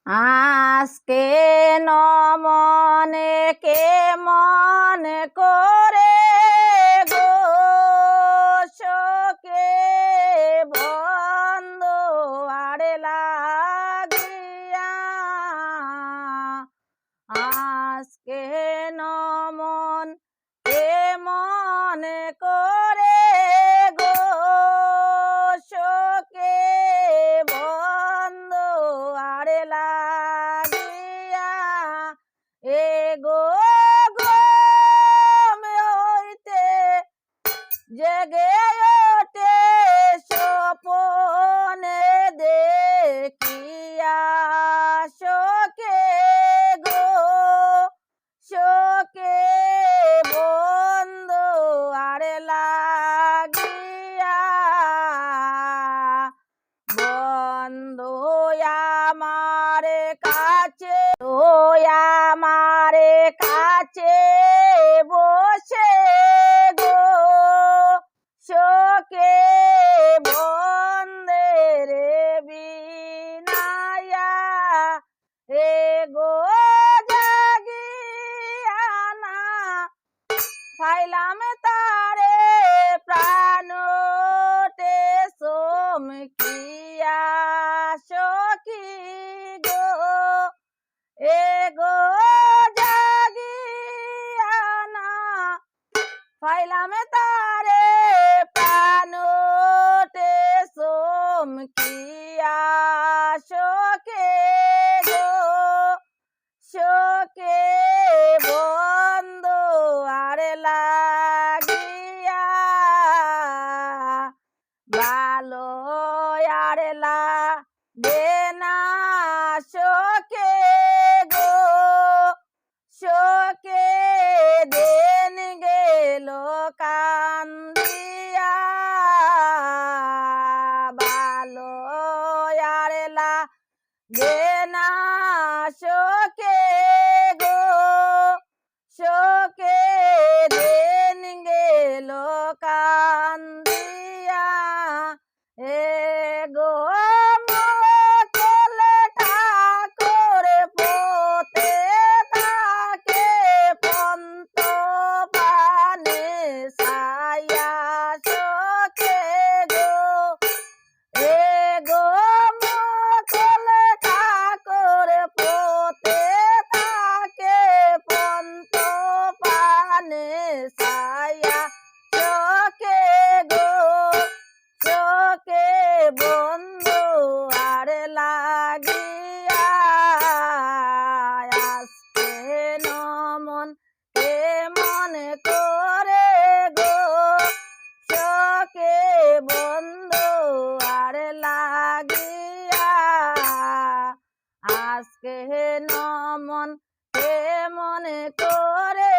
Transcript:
আজকে নমনে কে মনে করে গো শোকে বন্ধ আড়ে লাগিয়া আজকে নমন কে মনে করে গো শোকে বন্ধ আড়ে লাগিয়া এ গো ঘুমে হইতে জেগে ওঠে স্বপনে দেখিয়া শোকে গো শোকে বন্ধ আড়ে লাগিয়া বন্ধ আমারে কাছে আমারে কাছে বসে গো শোকে বন্ধের বিনায়া এ গো জাগিয়া না পাইলাম তারে প্রাণটে চমকিয়া সখী গো এ গো জাগিয়া না পাইলাম তারে প্রাণটে চমকিয়া শোকে গো শোকে বন্ধ আড়ে লাগিয়া ভালো আড়ে লাগে না শোকে গো শোকে দিন গেল কান্দিয়া ভালো আড়ে লাগে না শোকে গো শোকে দিন গেল কান্দিয়া এ গো মোকলে ঠাকুর পোতে তাকে পন্ত পানে ছায়া শোকে গো এ গো মোকলে ঠাকুর পোতে তাকে পন্ত পানে ছায়া শোকে গো শোকে বন্ধু আড়ে লাগিয়া আজকে নমন কে মনে করে গো শোকে বন্ধু আড়ে লাগিয়া আজকে নমন কে মনে করে